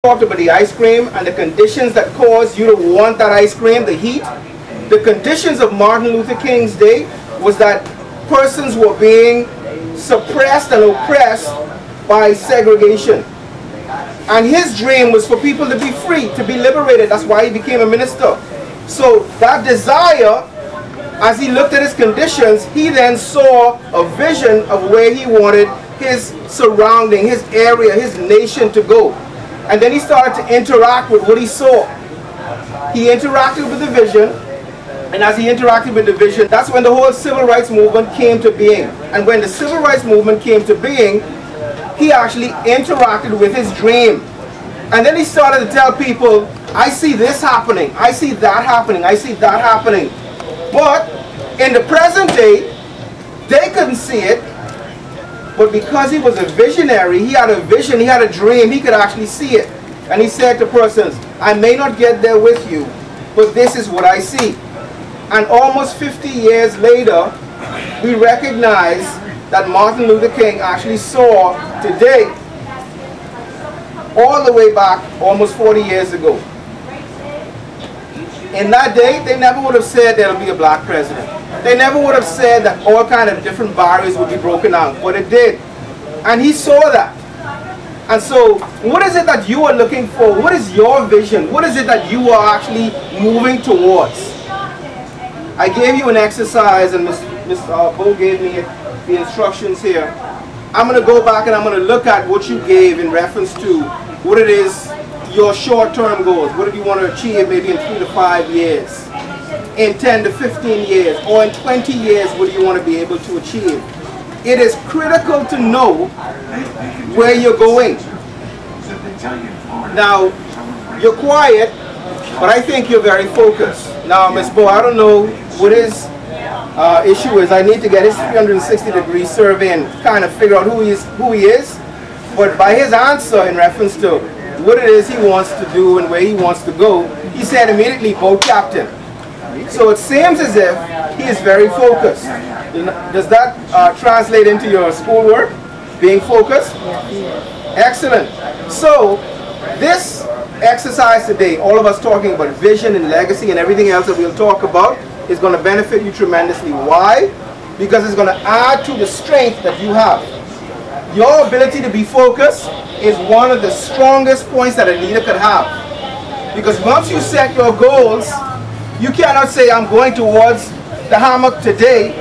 talked about the ice cream and the conditions that cause you to want that ice cream, the heat. The conditions of Martin Luther King's day was that persons were being suppressed and oppressed by segregation. And his dream was for people to be free, to be liberated. That's why he became a minister. So that desire, as he looked at his conditions, he then saw a vision of where he wanted his surrounding, his area, his nation to go. And then he started to interact with what he saw. He interacted with the vision, and as he interacted with the vision, that's when the whole civil rights movement came to being. And when the civil rights movement came to being, he actually interacted with his dream. And then he started to tell people, I see this happening, I see that happening, I see that happening. But in the present day, they couldn't see it. But because he was a visionary, he had a vision, he had a dream, he could actually see it. And he said to persons, I may not get there with you, but this is what I see. And almost 50 years later, we recognize that Martin Luther King actually saw today, all the way back almost 40 years ago. In that day, they never would have said there'll be a black president. They never would have said that all kind of different barriers would be broken down, but it did. And he saw that. And so, what is it that you are looking for? What is your vision? What is it that you are actually moving towards? I gave you an exercise, and Ms. Bo gave me the instructions here. I'm going to go back and I'm going to look at what you gave in reference to what it is, your short-term goals. What do you want to achieve maybe in 3 to 5 years? In 10 to 15 years, or in 20 years, what do you want to be able to achieve? It is critical to know where you're going. Now, you're quiet, but I think you're very focused. Now, Ms. Bo, I don't know what his issue is. I need to get his 360-degree survey and kind of figure out who he is. But by his answer in reference to what it is he wants to do and where he wants to go, he said immediately, boat captain. So it seems as if he is very focused. Does that translate into your schoolwork? Being focused? Excellent. So this exercise today, all of us talking about vision and legacy and everything else that we'll talk about, is going to benefit you tremendously. Why? Because it's going to add to the strength that you have. Your ability to be focused is one of the strongest points that a leader could have. Because once you set your goals, you cannot say, I'm going towards the hammock today,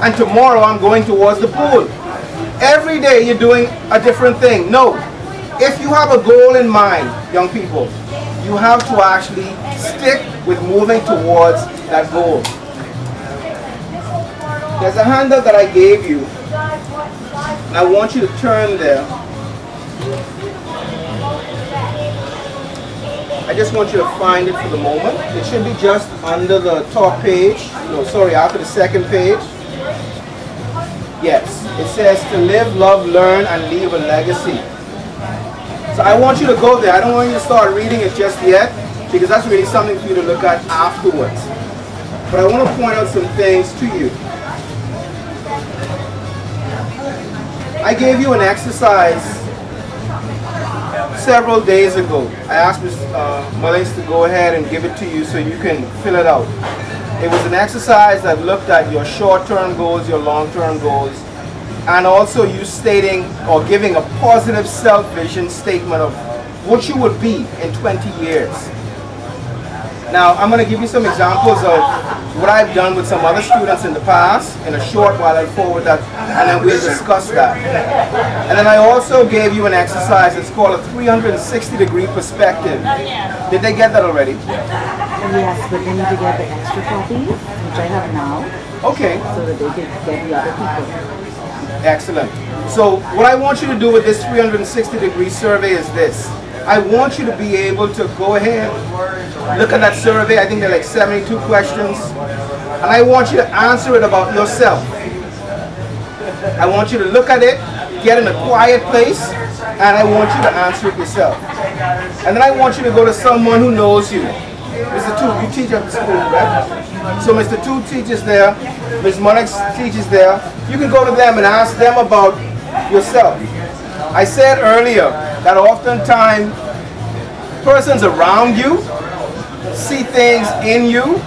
and tomorrow I'm going towards the pool. Every day you're doing a different thing. No. If you have a goal in mind, young people, you have to actually stick with moving towards that goal. There's a handout that I gave you, and I want you to turn there. I just want you to find it for the moment. It should be just under the top page. No, sorry, after the second page. Yes, it says to live, love, learn, and leave a legacy. So I want you to go there. I don't want you to start reading it just yet, because that's really something for you to look at afterwards. But I want to point out some things to you. I gave you an exercise several days ago. I asked Ms. Mullins to go ahead and give it to you so you can fill it out. It was an exercise that looked at your short-term goals, your long-term goals, and also you stating or giving a positive self-vision statement of what you would be in 20 years. Now, I'm going to give you some examples of what I've done with some other students in the past. In a short while, I'll forward that, and then we'll discuss that. And then I also gave you an exercise. It's called a 360-degree perspective. Did they get that already? Yes, but they need to get the extra copies, which I have now. Okay. So that they can get the other people. Excellent. So what I want you to do with this 360-degree survey is this. I want you to be able to go ahead, look at that survey. I think there are like 72 questions. And I want you to answer it about yourself. I want you to look at it, get in a quiet place, and I want you to answer it yourself. And then I want you to go to someone who knows you. Mr. Tu, you teach at the school, right? So Mr. Tu teaches there, Ms. Monix teaches there. You can go to them and ask them about yourself. I said earlier that oftentimes persons around you see things in you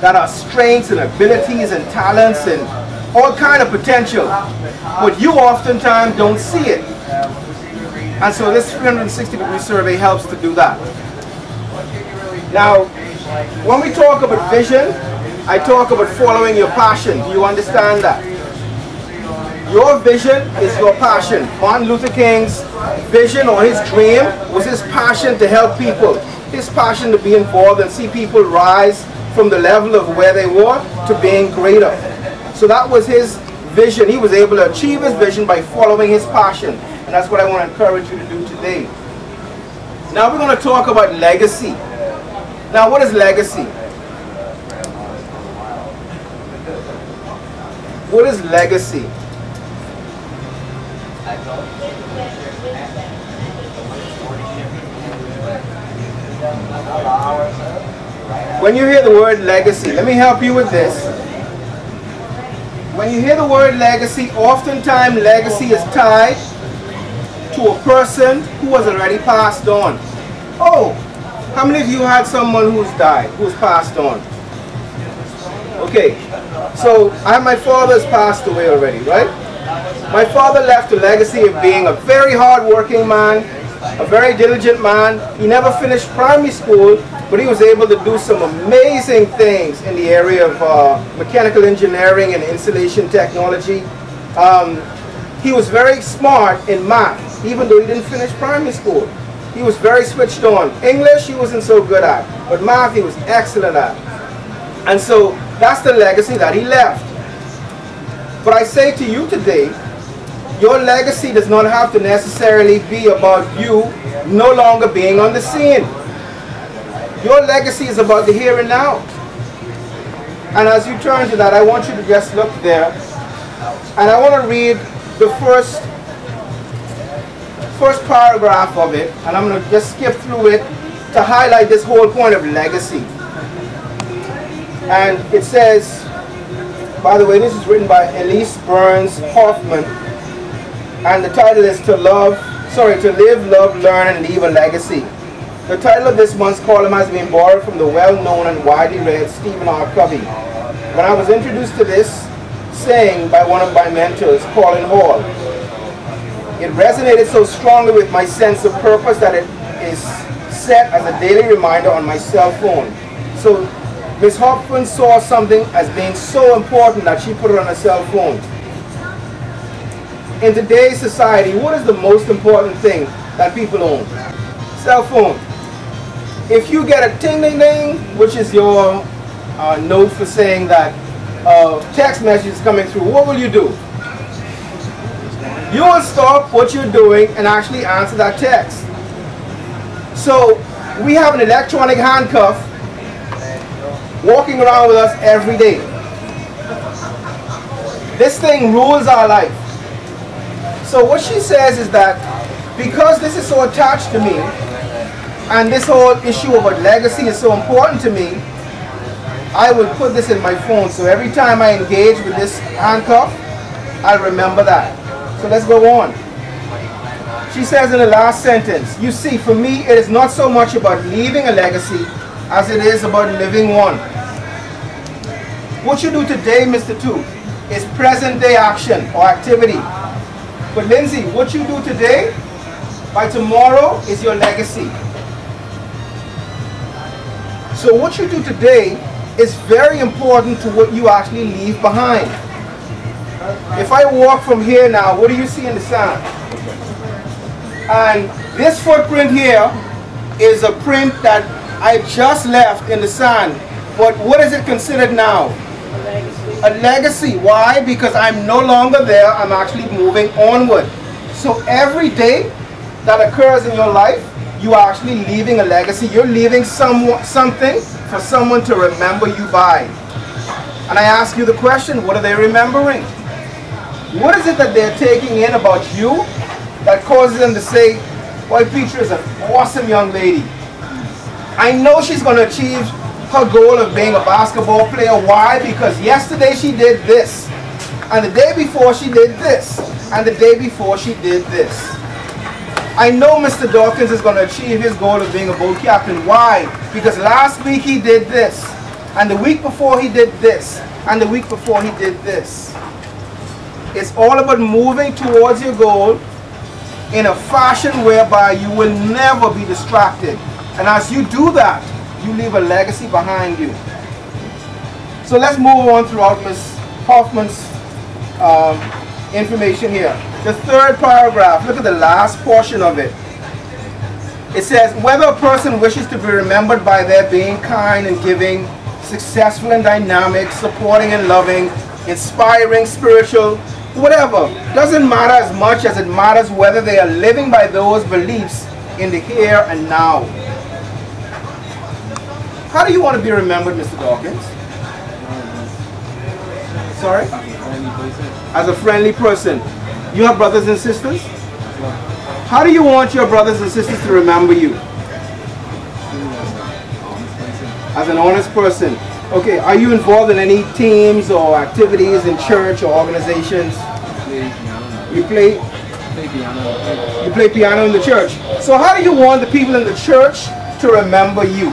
that are strengths and abilities and talents and all kind of potential, but you oftentimes don't see it. And so this 360-degree survey helps to do that. Now, when we talk about vision, I talk about following your passion. Do you understand that? Your vision is your passion. Martin Luther King's vision or his dream was his passion to help people. His passion to be involved and see people rise from the level of where they were to being greater. So that was his vision. He was able to achieve his vision by following his passion. And that's what I want to encourage you to do today. Now we're going to talk about legacy. Now what is legacy? What is legacy? When you hear the word legacy, let me help you with this. When you hear the word legacy, oftentimes legacy is tied to a person who has already passed on. Oh, how many of you had someone who's died, who's passed on? Okay, so my father's passed away already, right? My father left a legacy of being a very hard-working man, a very diligent man. He never finished primary school, but he was able to do some amazing things in the area of mechanical engineering and insulation technology. He was very smart in math, even though he didn't finish primary school. He was very switched on. English he wasn't so good at, but math he was excellent at. And so that's the legacy that he left. But I say to you today, your legacy does not have to necessarily be about you no longer being on the scene. Your legacy is about the here and now. And as you turn to that, I want you to just look there. And I want to read the first paragraph of it. And I'm going to just skip through it to highlight this whole point of legacy. And it says, by the way, this is written by Elise Burns Hoffman. And the title is to live, love, learn, and leave a legacy. The title of this month's column has been borrowed from the well-known and widely read Stephen R. Covey. When I was introduced to this saying by one of my mentors, Colin Hall, it resonated so strongly with my sense of purpose that it is set as a daily reminder on my cell phone. So Ms. Hoffman saw something as being so important that she put it on her cell phone. In today's society, what is the most important thing that people own? Cell phone. If you get a ting-ding-ding, which is your note for saying that text message is coming through, what will you do? You will stop what you're doing and actually answer that text. So we have an electronic handcuff walking around with us every day. This thing rules our life. So what she says is that because this is so attached to me and this whole issue of a legacy is so important to me, I will put this in my phone. So every time I engage with this handcuff, I'll remember that. So let's go on. She says in the last sentence, you see, for me, it is not so much about leaving a legacy as it is about living one. What you do today, Mr. Two, is present day action or activity. But Lindsay, what you do today, by tomorrow, is your legacy. So what you do today is very important to what you actually leave behind. If I walk from here now, what do you see in the sand? And this footprint here is a print that I just left in the sand. But what is it considered now? A legacy. Why? Because I'm no longer there. I'm actually moving onward. So every day that occurs in your life, you are actually leaving a legacy. You're leaving something for someone to remember you by. And I ask you the question, what are they remembering? What is it that they're taking in about you that causes them to say, boy, Petra is an awesome young lady. I know she's going to achieve her goal of being a basketball player. Why? Because yesterday she did this, and the day before she did this, and the day before she did this. I know Mr. Dawkins is going to achieve his goal of being a boat captain. Why? Because last week he did this, and the week before he did this, and the week before he did this. It's all about moving towards your goal in a fashion whereby you will never be distracted. And as you do that, you leave a legacy behind you. So let's move on throughout Ms. Hoffman's information here. The third paragraph, look at the last portion of it. It says, whether a person wishes to be remembered by their being kind and giving, successful and dynamic, supporting and loving, inspiring, spiritual, whatever, doesn't matter as much as it matters whether they are living by those beliefs in the here and now. How do you want to be remembered, Mr. Dawkins? Sorry? As a friendly person. You have brothers and sisters? How do you want your brothers and sisters to remember you? As an honest person. Okay, are you involved in any teams or activities in church or organizations? You play piano. You play piano in the church. So how do you want the people in the church to remember you?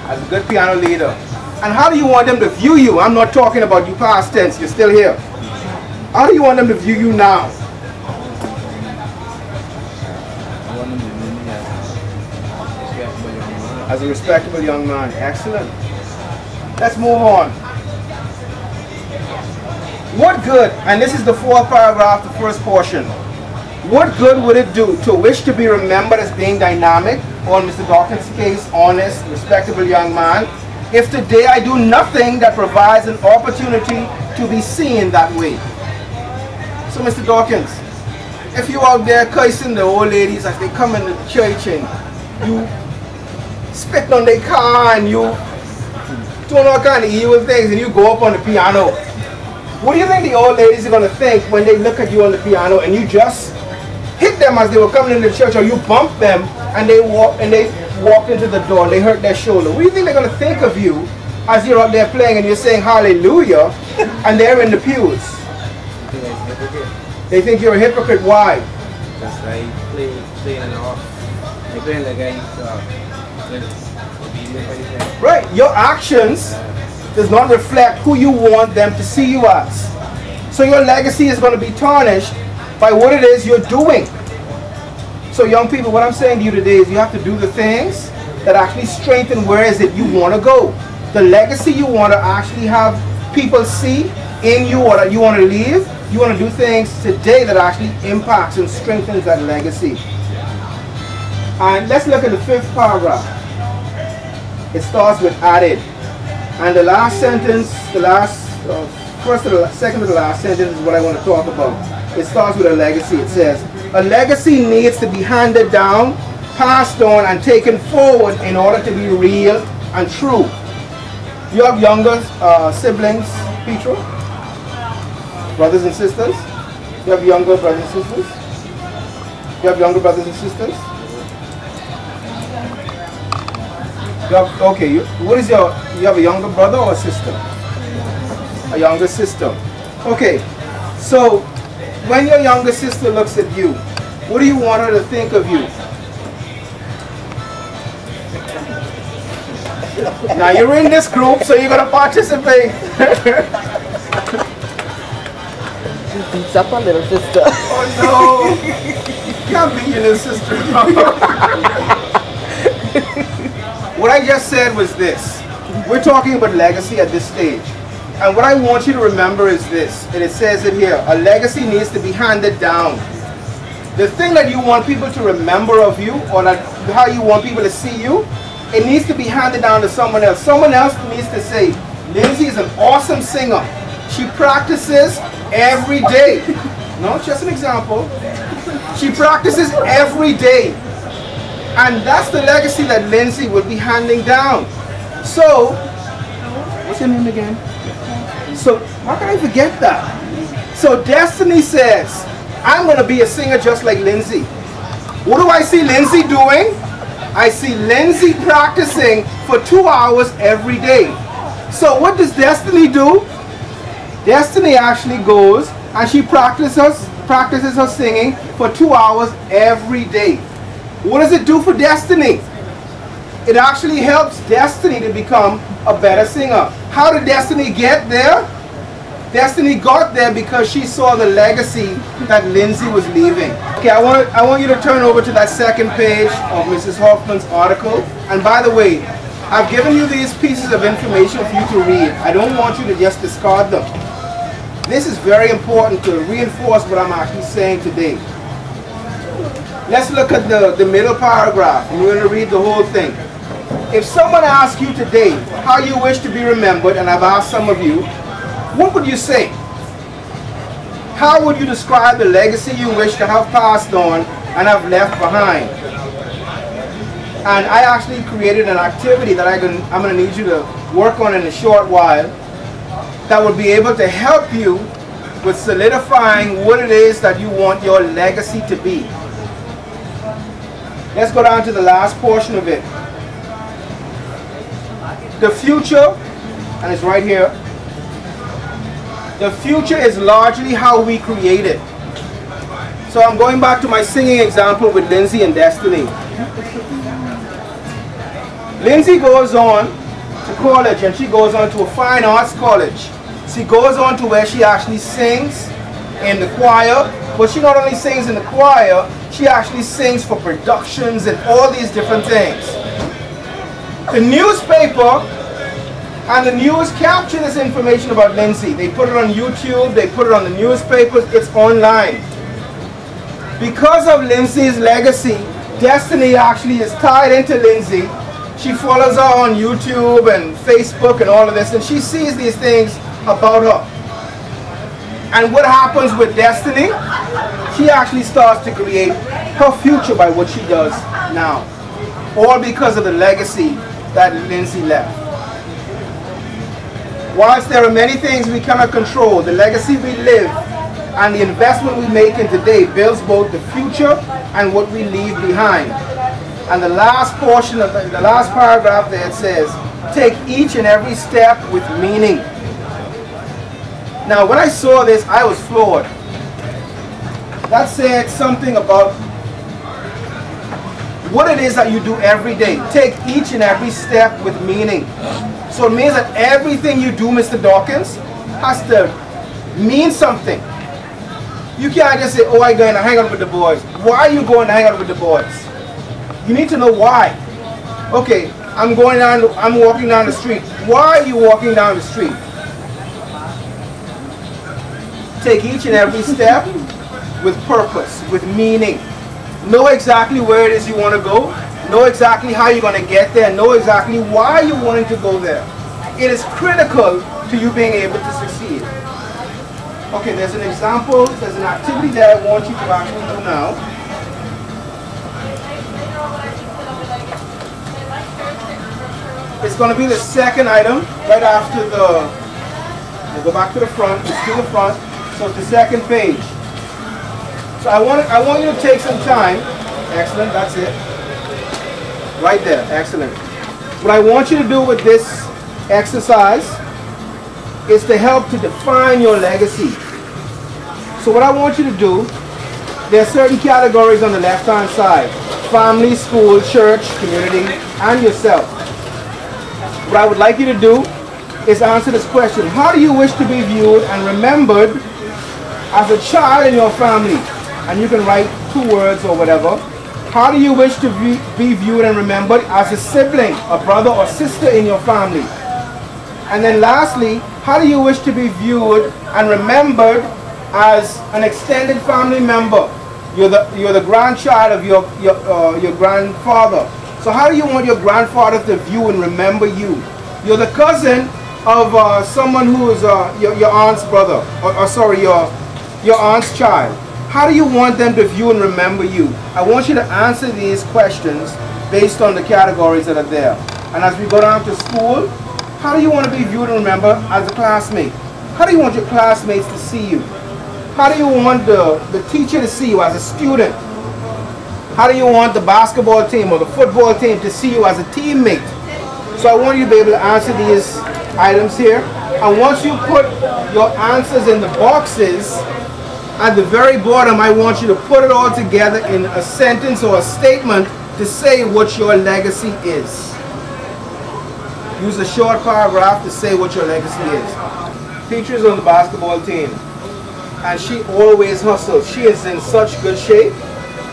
As a good piano leader. And how do you want them to view you? I'm not talking about you past tense, you're still here. How do you want them to view you now? As a respectable young man. Excellent. Let's move on. What good, and this is the fourth paragraph, the first portion. What good would it do to wish to be remembered as being dynamic, or in Mr. Dawkins' case, honest, respectable young man, if today I do nothing that provides an opportunity to be seen that way? So Mr. Dawkins, if you out there cursing the old ladies as they come in the church and you spit on their car and you doing all kind of evil things and you go up on the piano, what do you think the old ladies are going to think when they look at you on the piano and you just hit them as they were coming into the church, or you bump them and they walked into the door and they hurt their shoulder? What do you think they're going to think of you as you're out there playing and you're saying hallelujah and they're in the pews? They think you're a hypocrite. Why? Because I play in the off. I play like right. Your actions does not reflect who you want them to see you as. So your legacy is going to be tarnished by what it is you're doing. So young people, what I'm saying to you today is you have to do the things that actually strengthen where is it you want to go. The legacy you want to actually have people see in you, or that you want to leave. You want to do things today that actually impacts and strengthens that legacy. And let's look at the fifth paragraph. It starts with added. And the last sentence, the last, first to the second to the last sentence is what I want to talk about. It starts with a legacy. It says, a legacy needs to be handed down, passed on, and taken forward in order to be real and true. You have younger siblings, Petro? Brothers and sisters? You have younger brothers and sisters? You have younger brothers and sisters? You have, okay, what is you have a younger brother or a sister? A younger sister. Okay, so when your younger sister looks at you, what do you want her to think of you? Now you're in this group, so you're going to participate. Beats up our little sister. Oh no! You can't beat your little sister. What I just said was this. We're talking about legacy at this stage. And what I want you to remember is this. And it says it here. A legacy needs to be handed down. The thing that you want people to remember of you, or that how you want people to see you, it needs to be handed down to someone else. Someone else needs to say, Lindsay is an awesome singer. She practices every day. No, it's just an example. She practices every day. And that's the legacy that Lindsay will be handing down. So, what's your name again? So, how can I forget that? So, Destiny says, I'm going to be a singer just like Lindsay. What do I see Lindsay doing? I see Lindsay practicing for 2 hours every day. So, what does Destiny do? Destiny actually goes and she practices practices her singing for 2 hours every day. What does it do for Destiny? It actually helps Destiny to become a better singer. How did Destiny get there? Destiny got there because she saw the legacy that Lindsay was leaving. Okay, I want you to turn over to that second page of Mrs. Hoffman's article. And by the way, I've given you these pieces of information for you to read. I don't want you to just discard them. This is very important to reinforce what I'm actually saying today. Let's look at the middle paragraph, and we're going to read the whole thing. If someone asks you today how you wish to be remembered, and I've asked some of you, what would you say? How would you describe the legacy you wish to have passed on and have left behind? And I actually created an activity that I'm going to need you to work on in a short while that would be able to help you with solidifying what it is that you want your legacy to be. Let's go down to the last portion of it. The future, and it's right here. The future is largely how we create it. So I'm going back to my singing example with Lindsay and Destiny. Lindsay goes on to college, and she goes on to a fine arts college. She goes on to where she actually sings in the choir, but she not only sings in the choir, she actually sings for productions and all these different things. The newspaper and the news capture this information about Lindsay. They put it on YouTube, they put it on the newspapers, it's online. Because of Lindsay's legacy, Destiny actually is tied into Lindsay. She follows her on YouTube and Facebook and all of this, and she sees these things about her. And what happens with Destiny? She actually starts to create her future by what she does now. All because of the legacy that Lindsay left. Whilst there are many things we cannot control, the legacy we live and the investment we make in today builds both the future and what we leave behind. And the last portion of the last paragraph there, it says, take each and every step with meaning. Now when I saw this, I was floored. That said something about what it is that you do every day. Take each and every step with meaning. So it means that everything you do, Mr. Dawkins, has to mean something. You can't just say, oh, I'm going to hang out with the boys. Why are you going to hang out with the boys? You need to know why. Okay, I'm walking down the street. Why are you walking down the street? Take each and every step with purpose, with meaning. Know exactly where it is you want to go. Know exactly how you're going to get there. Know exactly why you're wanting to go there. It is critical to you being able to succeed. Okay, there's an example, there's an activity that I want you to actually do now. It's going to be the second item right after we'll go back to the front, it's to the front, so it's the second page. So I want you to take some time. Excellent, that's it. Right there, excellent. What I want you to do with this exercise is to help to define your legacy. So what I want you to do, there are certain categories on the left-hand side. Family, school, church, community, and yourself. What I would like you to do is answer this question. How do you wish to be viewed and remembered as a child in your family? And you can write 2 words or whatever. How do you wish to be viewed and remembered as a sibling, a brother or sister in your family? And then lastly, how do you wish to be viewed and remembered as an extended family member? You're the grandchild of your grandfather. So how do you want your grandfather to view and remember you? You're the cousin of someone who is your aunt's brother, or sorry, your aunt's child. How do you want them to view and remember you? I want you to answer these questions based on the categories that are there. And as we go down to school, how do you want to be viewed and remembered as a classmate? How do you want your classmates to see you? How do you want the teacher to see you as a student? How do you want the basketball team or the football team to see you as a teammate? So I want you to be able to answer these items here. And once you put your answers in the boxes, At the very bottom, I want you to put it all together in a sentence or a statement to say what your legacy is. Use a short paragraph to say what your legacy is. Peaches on the basketball team, and she always hustles. She is in such good shape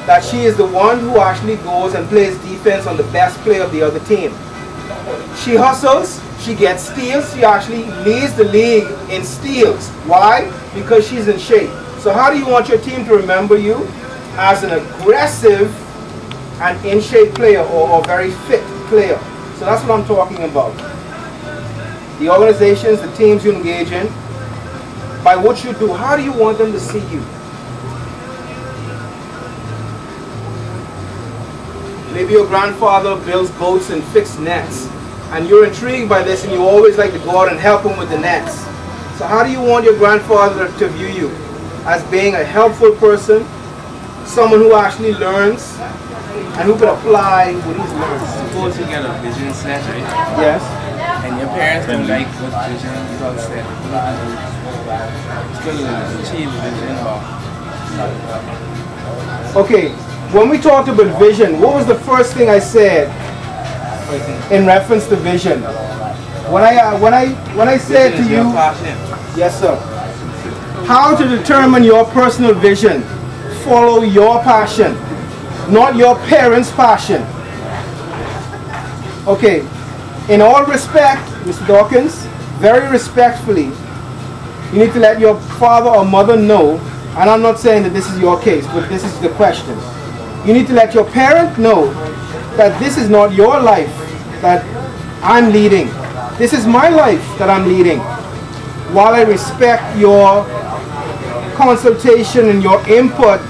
that she is the one who actually goes and plays defense on the best player of the other team. She hustles, she gets steals, she actually leads the league in steals. Why? Because she's in shape. So how do you want your team to remember you? As an aggressive and in shape player, or very fit player. So that's what I'm talking about. The organizations, the teams you engage in, by what you do, how do you want them to see you? Maybe your grandfather builds boats and fixes nets, and you're intrigued by this and you always like to go out and help him with the nets. So how do you want your grandfather to view you? As being a helpful person, someone who actually learns and who can apply what he's learned. Suppose you get a vision set, right? Yes. And your parents don't like what vision you set. Still achieve vision or... Okay, when we talked about vision, what was the first thing I said in reference to vision? When I said to you, yes sir, how to determine your personal vision? Follow your passion, not your parents' passion. Okay, in all respect, Mr. Dawkins, very respectfully, you need to let your father or mother know, and I'm not saying that this is your case, but this is the question. You need to let your parent know that this is not your life that I'm leading. This is my life that I'm leading. While I respect your consultation and your input,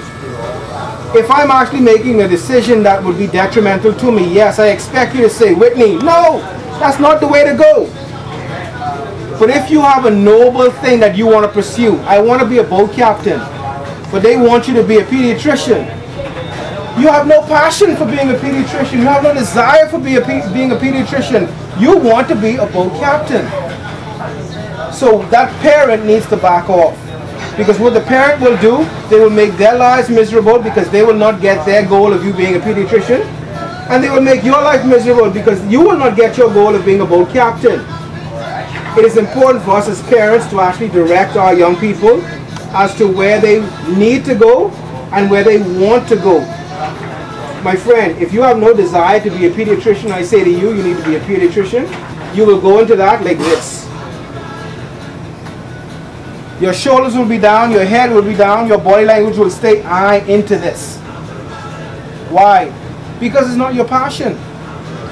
if I'm actually making a decision that would be detrimental to me, yes, I expect you to say, Whitney, no, that's not the way to go. But if you have a noble thing that you want to pursue, I want to be a boat captain, but they want you to be a pediatrician. You have no passion for being a pediatrician. You have no desire for being a pediatrician. You want to be a boat captain. So that parent needs to back off. Because what the parent will do, they will make their lives miserable because they will not get their goal of you being a pediatrician. And they will make your life miserable because you will not get your goal of being a boat captain. It is important for us as parents to actually direct our young people as to where they need to go and where they want to go. My friend, if you have no desire to be a pediatrician, I say to you, you need to be a pediatrician. You will go into that like this. Your shoulders will be down, your head will be down, your body language will stay into this. Why? Because it's not your passion.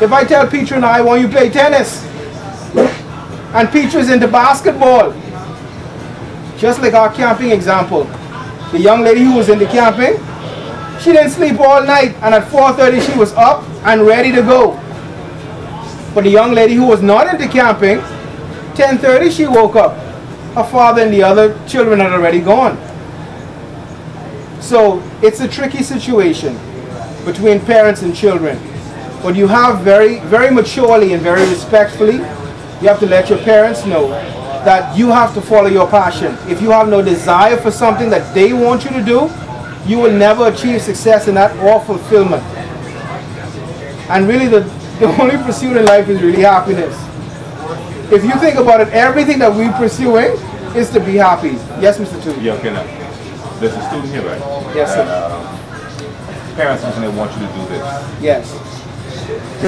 If I tell Peter and I want you to play tennis, and Peter is into basketball, just like our camping example, the young lady who was into camping, she didn't sleep all night, and at 4:30 she was up and ready to go. But the young lady who was not into camping, 10:30 she woke up. Her father and the other children had already gone. So it's a tricky situation between parents and children. But you have very, very maturely and very respectfully, you have to let your parents know that you have to follow your passion. If you have no desire for something that they want you to do, you will never achieve success in that or fulfillment. And really the only pursuit in life is really happiness. If you think about it, everything that we're pursuing is to be happy. Yes, Mr. Tu? Yeah, okay, now. There's a student here, right? Yes, sir. Parents usually want you to do this. Yes.